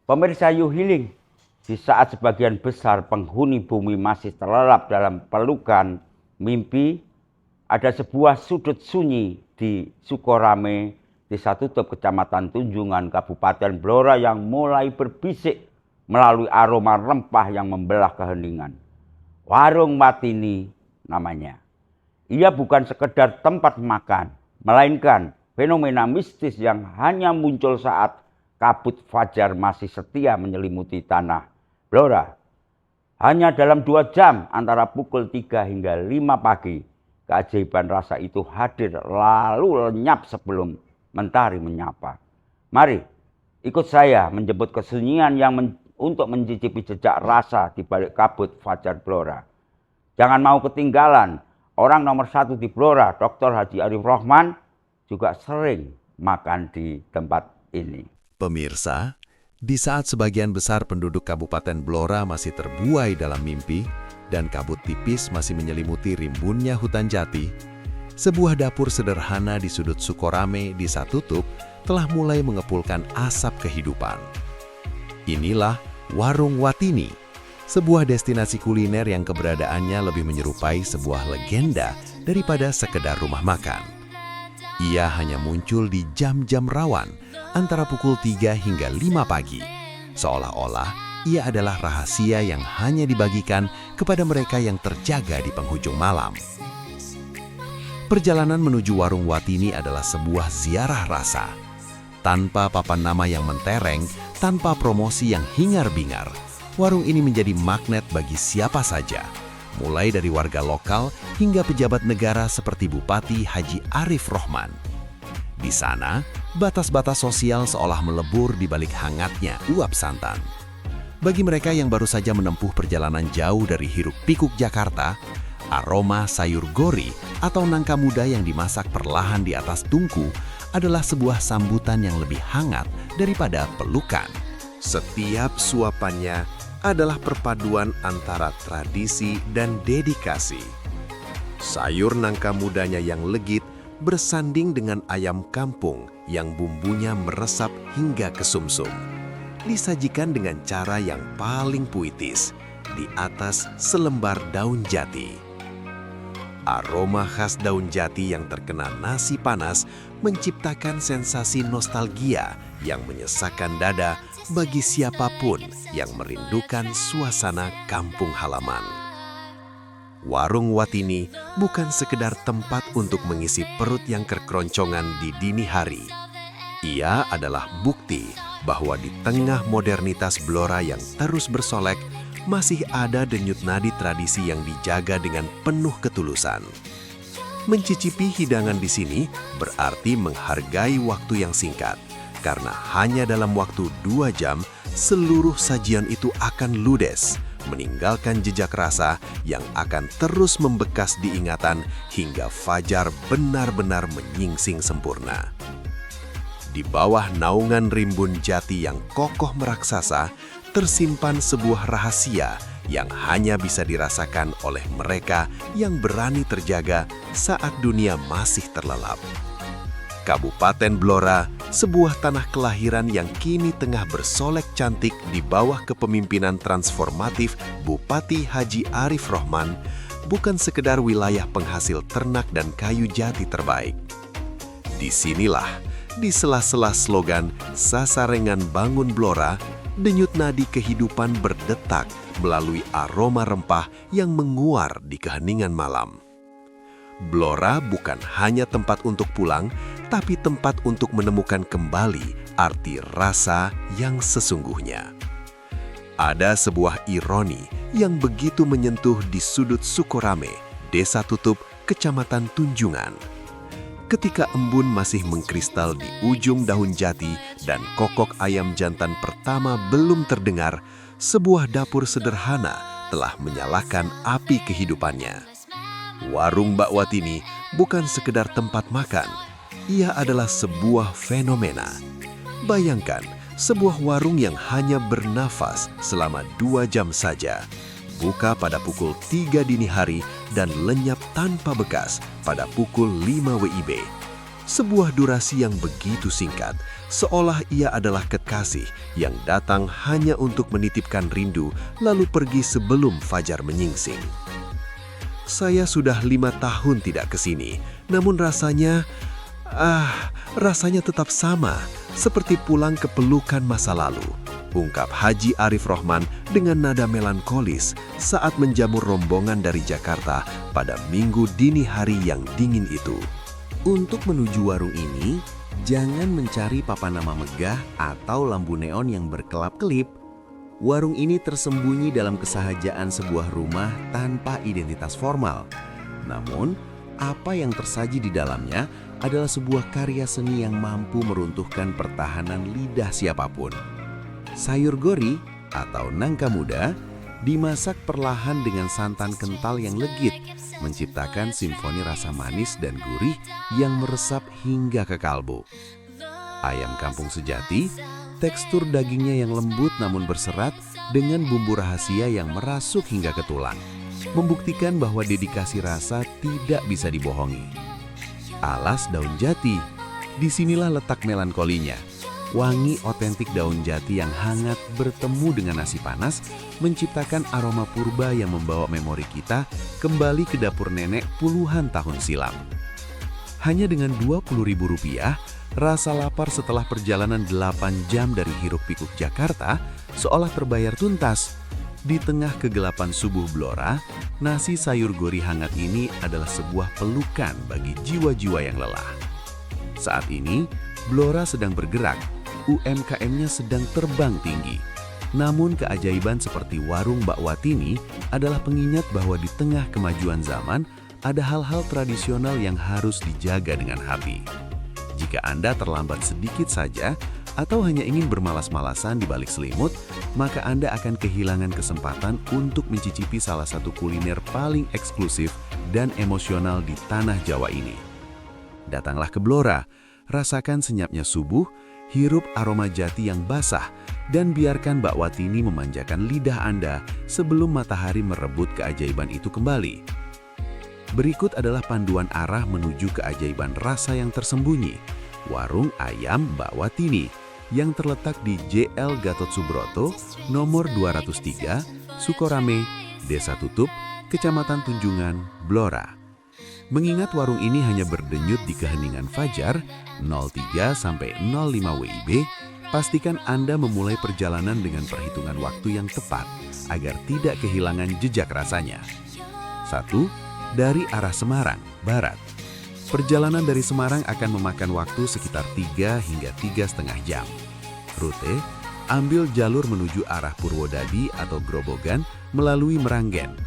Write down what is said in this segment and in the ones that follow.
Pemirsa You Healing, di saat sebagian besar penghuni bumi masih terlelap dalam pelukan mimpi, ada sebuah sudut sunyi di Sukorame, Desa Tutup, Kecamatan Tunjungan, Kabupaten Blora yang mulai berbisik melalui aroma rempah yang membelah keheningan. Warung Watini namanya. Ia bukan sekedar tempat makan, melainkan fenomena mistis yang hanya muncul saat kabut fajar masih setia menyelimuti tanah Blora. Hanya dalam 2 jam antara pukul 3 hingga 5 pagi, keajaiban rasa itu hadir lalu lenyap sebelum mentari menyapa. Mari ikut saya menjemput kesunyian untuk mencicipi jejak rasa di balik kabut fajar Blora. Jangan mau ketinggalan, orang nomor 1 di Blora, Dr. Haji Arif Rohman, juga sering makan di tempat ini. Pemirsa, di saat sebagian besar penduduk Kabupaten Blora masih terbuai dalam mimpi dan kabut tipis masih menyelimuti rimbunnya hutan jati, sebuah dapur sederhana di sudut Sukorame, Desa Tutup, telah mulai mengepulkan asap kehidupan. Inilah Warung Watini, sebuah destinasi kuliner yang keberadaannya lebih menyerupai sebuah legenda daripada sekedar rumah makan. Ia hanya muncul di jam-jam rawan antara pukul 3 hingga 5 pagi. Seolah-olah ia adalah rahasia yang hanya dibagikan kepada mereka yang terjaga di penghujung malam. Perjalanan menuju Warung Watini adalah sebuah ziarah rasa. Tanpa papan nama yang mentereng, tanpa promosi yang hingar-bingar, warung ini menjadi magnet bagi siapa saja, mulai dari warga lokal hingga pejabat negara seperti Bupati Haji Arif Rohman. Di sana, batas-batas sosial seolah melebur di balik hangatnya uap santan. Bagi mereka yang baru saja menempuh perjalanan jauh dari hiruk-pikuk Jakarta, aroma sayur gori atau nangka muda yang dimasak perlahan di atas tungku adalah sebuah sambutan yang lebih hangat daripada pelukan. Setiap suapannya adalah perpaduan antara tradisi dan dedikasi. Sayur nangka mudanya yang legit bersanding dengan ayam kampung yang bumbunya meresap hingga ke sumsum. Disajikan dengan cara yang paling puitis, di atas selembar daun jati. Aroma khas daun jati yang terkena nasi panas menciptakan sensasi nostalgia yang menyesakkan dada bagi siapapun yang merindukan suasana kampung halaman. Warung Watini bukan sekedar tempat untuk mengisi perut yang kekeroncongan di dini hari. Ia adalah bukti bahwa di tengah modernitas Blora yang terus bersolek, masih ada denyut nadi tradisi yang dijaga dengan penuh ketulusan. Mencicipi hidangan di sini berarti menghargai waktu yang singkat, karena hanya dalam waktu 2 jam, seluruh sajian itu akan ludes, meninggalkan jejak rasa yang akan terus membekas di ingatan hingga fajar benar-benar menyingsing sempurna. Di bawah naungan rimbun jati yang kokoh meraksasa, tersimpan sebuah rahasia yang hanya bisa dirasakan oleh mereka yang berani terjaga saat dunia masih terlelap. Kabupaten Blora, sebuah tanah kelahiran yang kini tengah bersolek cantik di bawah kepemimpinan transformatif Bupati Haji Arif Rohman, bukan sekedar wilayah penghasil ternak dan kayu jati terbaik. Disinilah, di sela-sela slogan Sasarengan Bangun Blora, denyut nadi kehidupan berdetak melalui aroma rempah yang menguar di keheningan malam. Blora bukan hanya tempat untuk pulang, tapi tempat untuk menemukan kembali arti rasa yang sesungguhnya. Ada sebuah ironi yang begitu menyentuh di sudut Sukorame, Desa Tutup, Kecamatan Tunjungan. Ketika embun masih mengkristal di ujung daun jati dan kokok ayam jantan pertama belum terdengar, sebuah dapur sederhana telah menyalakan api kehidupannya. Warung Mbak Watini bukan sekedar tempat makan, ia adalah sebuah fenomena. Bayangkan, sebuah warung yang hanya bernafas selama 2 jam saja, buka pada pukul 3 dini hari dan lenyap tanpa bekas pada pukul 5 WIB. Sebuah durasi yang begitu singkat, seolah ia adalah kekasih yang datang hanya untuk menitipkan rindu lalu pergi sebelum fajar menyingsing. Saya sudah 5 tahun tidak ke sini, namun rasanya tetap sama, seperti pulang ke pelukan masa lalu, ungkap Haji Arif Rohman dengan nada melankolis saat menjamu rombongan dari Jakarta pada Minggu dini hari yang dingin itu. Untuk menuju warung ini, jangan mencari papan nama megah atau lampu neon yang berkelap-kelip. Warung ini tersembunyi dalam kesahajaan sebuah rumah tanpa identitas formal. Namun, apa yang tersaji di dalamnya adalah sebuah karya seni yang mampu meruntuhkan pertahanan lidah siapapun. Sayur gori atau nangka muda dimasak perlahan dengan santan kental yang legit, menciptakan simfoni rasa manis dan gurih yang meresap hingga ke kalbu. Ayam kampung sejati, tekstur dagingnya yang lembut namun berserat dengan bumbu rahasia yang merasuk hingga ke tulang, membuktikan bahwa dedikasi rasa tidak bisa dibohongi. Alas daun jati, disinilah letak melankolinya. Wangi otentik daun jati yang hangat bertemu dengan nasi panas menciptakan aroma purba yang membawa memori kita kembali ke dapur nenek puluhan tahun silam. Hanya dengan Rp20.000, rasa lapar setelah perjalanan 8 jam dari hiruk-pikuk Jakarta seolah terbayar tuntas. Di tengah kegelapan subuh Blora, nasi sayur gori hangat ini adalah sebuah pelukan bagi jiwa-jiwa yang lelah. Saat ini, Blora sedang bergerak, UMKM-nya sedang terbang tinggi. Namun keajaiban seperti warung Mbak Watini adalah pengingat bahwa di tengah kemajuan zaman, ada hal-hal tradisional yang harus dijaga dengan hati. Jika Anda terlambat sedikit saja, atau hanya ingin bermalas-malasan di balik selimut, maka Anda akan kehilangan kesempatan untuk mencicipi salah satu kuliner paling eksklusif dan emosional di tanah Jawa ini. Datanglah ke Blora, rasakan senyapnya subuh, hirup aroma jati yang basah, dan biarkan Mbak Watini memanjakan lidah Anda sebelum matahari merebut keajaiban itu kembali. Berikut adalah panduan arah menuju keajaiban rasa yang tersembunyi, Warung Ayam Mbak Watini, yang terletak di JL Gatot Subroto, nomor 203, Sukorame, Desa Tutup, Kecamatan Tunjungan, Blora. Mengingat warung ini hanya berdenyut di keheningan fajar 03-05 WIB, pastikan Anda memulai perjalanan dengan perhitungan waktu yang tepat agar tidak kehilangan jejak rasanya. 1. Dari arah Semarang, Barat. Perjalanan dari Semarang akan memakan waktu sekitar 3 hingga 3,5 jam. Rute, ambil jalur menuju arah Purwodadi atau Grobogan melalui Meranggen.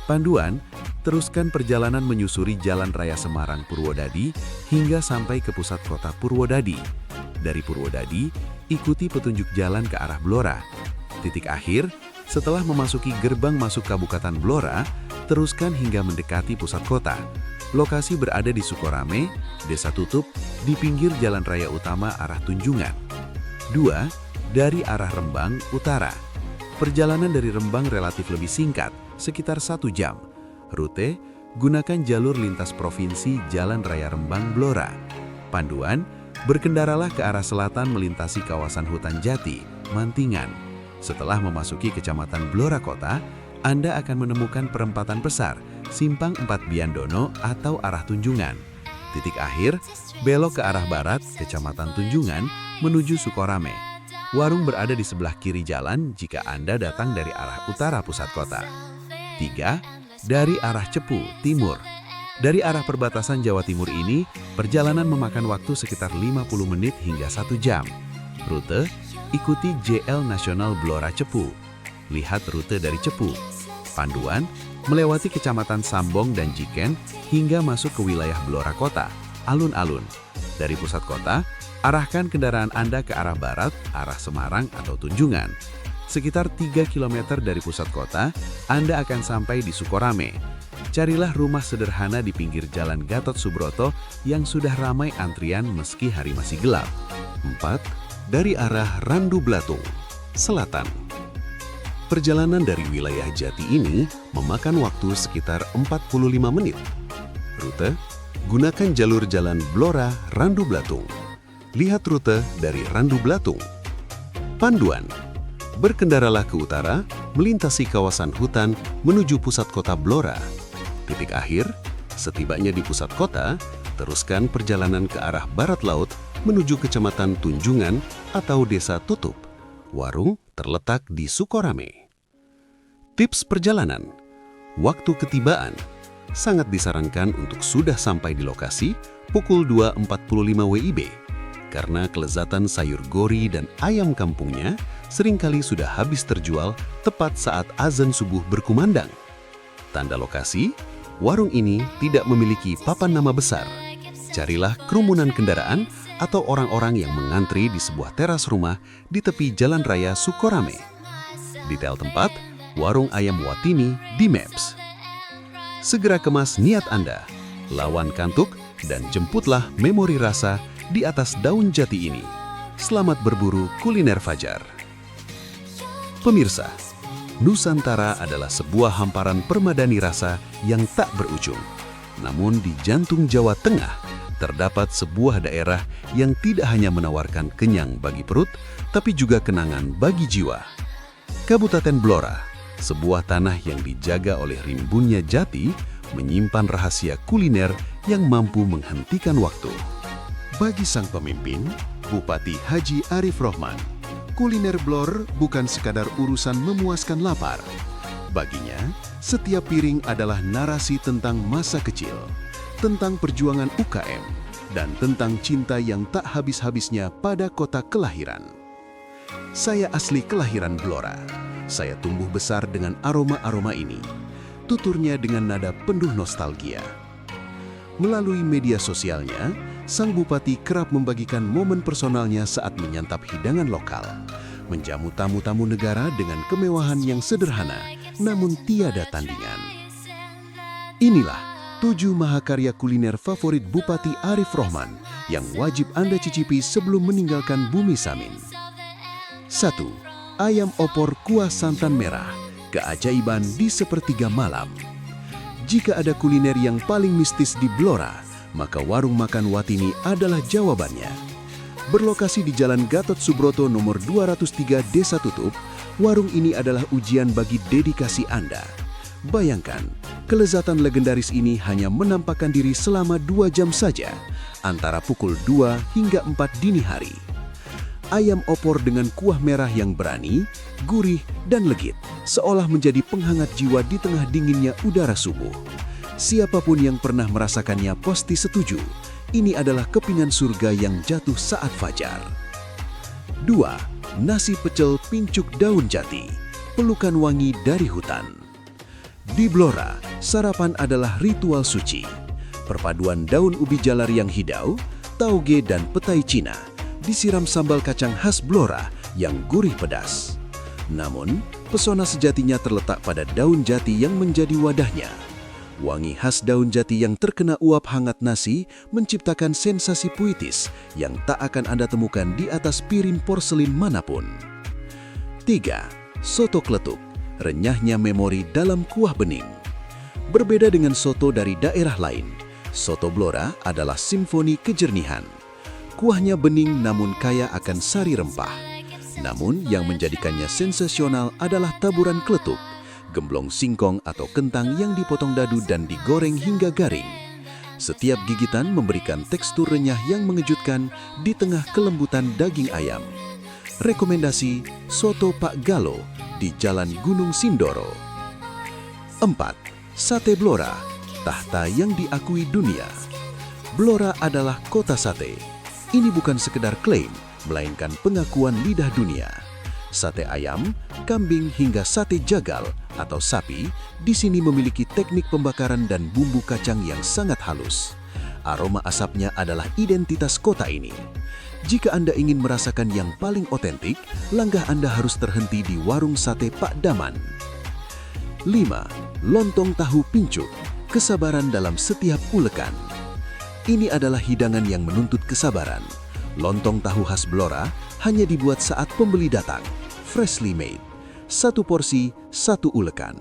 Panduan, teruskan perjalanan menyusuri Jalan Raya Semarang Purwodadi hingga sampai ke pusat kota Purwodadi. Dari Purwodadi, ikuti petunjuk jalan ke arah Blora. Titik akhir, setelah memasuki gerbang masuk Kabupaten Blora, teruskan hingga mendekati pusat kota. Lokasi berada di Sukorame, Desa Tutup, di pinggir jalan raya utama arah Tunjungan. 2. Dari arah Rembang, Utara. Perjalanan dari Rembang relatif lebih singkat, sekitar 1 jam. Rute, gunakan jalur lintas provinsi Jalan Raya Rembang Blora. Panduan, berkendaralah ke arah selatan melintasi kawasan hutan jati, Mantingan. Setelah memasuki Kecamatan Blora Kota, Anda akan menemukan perempatan besar, Simpang 4 Biandono atau arah Tunjungan. Titik akhir, belok ke arah barat, Kecamatan Tunjungan, menuju Sukorame. Warung berada di sebelah kiri jalan jika Anda datang dari arah utara pusat kota. 3. Dari arah Cepu, Timur. Dari arah perbatasan Jawa Timur ini, perjalanan memakan waktu sekitar 50 menit hingga 1 jam. Rute, ikuti JL Nasional Blora Cepu. Lihat rute dari Cepu. Panduan, melewati Kecamatan Sambong dan Jiken hingga masuk ke wilayah Blora Kota, alun-alun. Dari pusat kota, arahkan kendaraan Anda ke arah barat, arah Semarang atau Tunjungan. Sekitar 3 km dari pusat kota, Anda akan sampai di Sukorame. Carilah rumah sederhana di pinggir jalan Gatot Subroto yang sudah ramai antrian meski hari masih gelap. 4. Dari arah Randu Blatung, Selatan. Perjalanan dari wilayah Jati ini memakan waktu sekitar 45 menit. Rute, gunakan jalur jalan Blora Randu Blatung. Lihat rute dari Randu Blatung. Panduan, berkendaralah ke utara, melintasi kawasan hutan menuju pusat kota Blora. Titik akhir, setibanya di pusat kota, teruskan perjalanan ke arah barat laut menuju Kecamatan Tunjungan atau Desa Tutup. Warung terletak di Sukorame. Tips perjalanan, waktu ketibaan, sangat disarankan untuk sudah sampai di lokasi pukul 2.45 WIB. Karena kelezatan sayur gori dan ayam kampungnya seringkali sudah habis terjual tepat saat azan subuh berkumandang. Tanda lokasi, warung ini tidak memiliki papan nama besar. Carilah kerumunan kendaraan atau orang-orang yang mengantri di sebuah teras rumah di tepi Jalan Raya Sukorame. Detail tempat, warung ayam Watini di Maps. Segera kemas niat Anda, lawan kantuk, dan jemputlah memori rasa di atas daun jati ini. Selamat berburu kuliner fajar. Pemirsa, Nusantara adalah sebuah hamparan permadani rasa yang tak berujung. Namun di jantung Jawa Tengah, terdapat sebuah daerah yang tidak hanya menawarkan kenyang bagi perut, tapi juga kenangan bagi jiwa. Kabupaten Blora, sebuah tanah yang dijaga oleh rimbunnya jati, menyimpan rahasia kuliner yang mampu menghentikan waktu. Bagi sang pemimpin, Bupati Haji Arif Rohman, kuliner Blor bukan sekadar urusan memuaskan lapar. Baginya, setiap piring adalah narasi tentang masa kecil, tentang perjuangan UKM, dan tentang cinta yang tak habis-habisnya pada kota kelahiran. Saya asli kelahiran Blora. Saya tumbuh besar dengan aroma-aroma ini, tuturnya dengan nada penuh nostalgia. Melalui media sosialnya, sang bupati kerap membagikan momen personalnya saat menyantap hidangan lokal, menjamu tamu-tamu negara dengan kemewahan yang sederhana, namun tiada tandingan. Inilah 7 mahakarya kuliner favorit Bupati Arif Rohman yang wajib Anda cicipi sebelum meninggalkan bumi Samin. 1. Ayam opor kuah santan merah, keajaiban di sepertiga malam. Jika ada kuliner yang paling mistis di Blora, maka warung makan Watini adalah jawabannya. Berlokasi di Jalan Gatot Subroto nomor 203 Desa Tutup, warung ini adalah ujian bagi dedikasi Anda. Bayangkan, kelezatan legendaris ini hanya menampakkan diri selama 2 jam saja, antara pukul 2 hingga 4 dini hari. Ayam opor dengan kuah merah yang berani, gurih, dan legit, seolah menjadi penghangat jiwa di tengah dinginnya udara subuh. Siapapun yang pernah merasakannya pasti setuju, ini adalah kepingan surga yang jatuh saat fajar. 2. Nasi pecel pincuk daun jati, pelukan wangi dari hutan. Di Blora, sarapan adalah ritual suci. Perpaduan daun ubi jalar yang hijau, tauge dan petai Cina, disiram sambal kacang khas Blora yang gurih pedas. Namun, pesona sejatinya terletak pada daun jati yang menjadi wadahnya. Wangi khas daun jati yang terkena uap hangat nasi menciptakan sensasi puitis yang tak akan Anda temukan di atas piring porselin manapun. 3. Soto kletuk, renyahnya memori dalam kuah bening. Berbeda dengan soto dari daerah lain, soto Blora adalah simfoni kejernihan. Kuahnya bening namun kaya akan sari rempah. Namun yang menjadikannya sensasional adalah taburan kletuk, gemblong singkong atau kentang yang dipotong dadu dan digoreng hingga garing. Setiap gigitan memberikan tekstur renyah yang mengejutkan di tengah kelembutan daging ayam. Rekomendasi Soto Pak Galo di Jalan Gunung Sindoro. 4. Sate Blora, tahta yang diakui dunia. Blora adalah kota sate. Ini bukan sekedar klaim, melainkan pengakuan lidah dunia. Sate ayam, kambing hingga sate jagal atau sapi di sini memiliki teknik pembakaran dan bumbu kacang yang sangat halus. Aroma asapnya adalah identitas kota ini. Jika Anda ingin merasakan yang paling otentik, langkah Anda harus terhenti di warung sate Pak Daman. 5. Lontong tahu pincuk, kesabaran dalam setiap ulekan. Ini adalah hidangan yang menuntut kesabaran. Lontong tahu khas Blora hanya dibuat saat pembeli datang, freshly made. 1 porsi, 1 ulekan.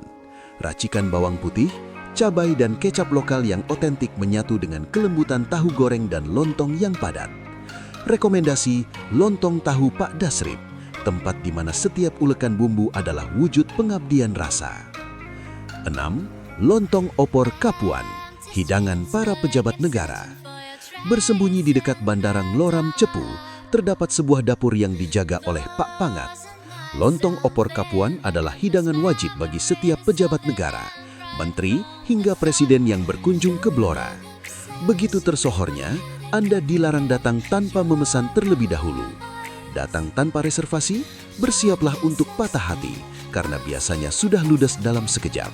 Racikan bawang putih, cabai dan kecap lokal yang otentik menyatu dengan kelembutan tahu goreng dan lontong yang padat. Rekomendasi lontong tahu Pak Dasrip, tempat di mana setiap ulekan bumbu adalah wujud pengabdian rasa. 6. Lontong opor Kapuan, hidangan para pejabat negara. Bersembunyi di dekat Bandara Ngloram Cepu, terdapat sebuah dapur yang dijaga oleh Pak Pangat. Lontong opor Kapuan adalah hidangan wajib bagi setiap pejabat negara, menteri hingga presiden yang berkunjung ke Blora. Begitu tersohornya, Anda dilarang datang tanpa memesan terlebih dahulu. Datang tanpa reservasi, bersiaplah untuk patah hati, karena biasanya sudah ludes dalam sekejap.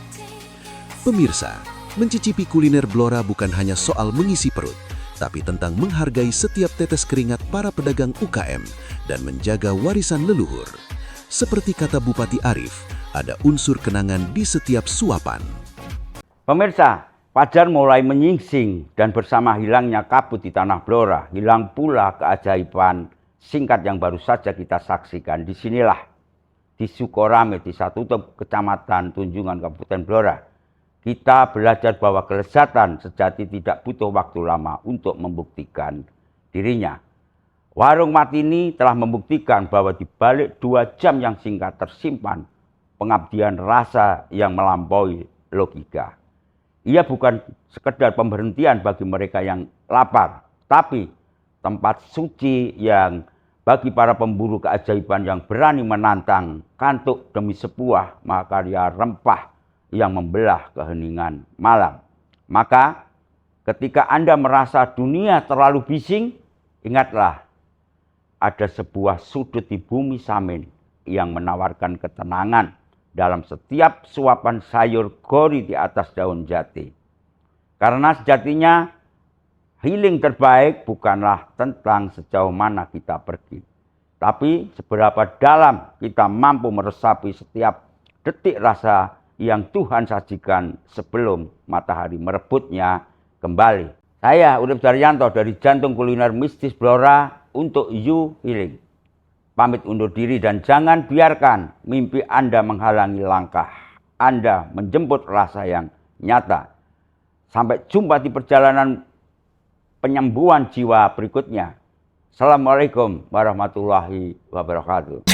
Pemirsa, mencicipi kuliner Blora bukan hanya soal mengisi perut, tapi tentang menghargai setiap tetes keringat para pedagang UKM dan menjaga warisan leluhur. Seperti kata Bupati Arief, ada unsur kenangan di setiap suapan. Pemirsa, fajar mulai menyingsing dan bersama hilangnya kabut di tanah Blora, hilang pula keajaiban singkat yang baru saja kita saksikan. Disinilah, di Sukorame, Desa Tutup, Kecamatan Tunjungan, Kabupaten Blora, kita belajar bahwa kelezatan sejati tidak butuh waktu lama untuk membuktikan dirinya. Warung Matini telah membuktikan bahwa di balik 2 jam yang singkat tersimpan pengabdian rasa yang melampaui logika. Ia bukan sekedar pemberhentian bagi mereka yang lapar, tapi tempat suci yang bagi para pemburu keajaiban yang berani menantang kantuk demi sebuah mahakarya rempah yang membelah keheningan malam. Maka ketika Anda merasa dunia terlalu bising, ingatlah ada sebuah sudut di bumi Samin yang menawarkan ketenangan dalam setiap suapan sayur gori di atas daun jati. Karena sejatinya healing terbaik bukanlah tentang sejauh mana kita pergi, tapi seberapa dalam kita mampu meresapi setiap detik rasa yang Tuhan sajikan sebelum matahari merebutnya kembali. Saya Urip Daryanto dari Jantung Kuliner Mistis Blora untuk You Healing. Pamit undur diri dan jangan biarkan mimpi Anda menghalangi langkah Anda menjemput rasa yang nyata. Sampai jumpa di perjalanan penyembuhan jiwa berikutnya. Assalamualaikum warahmatullahi wabarakatuh.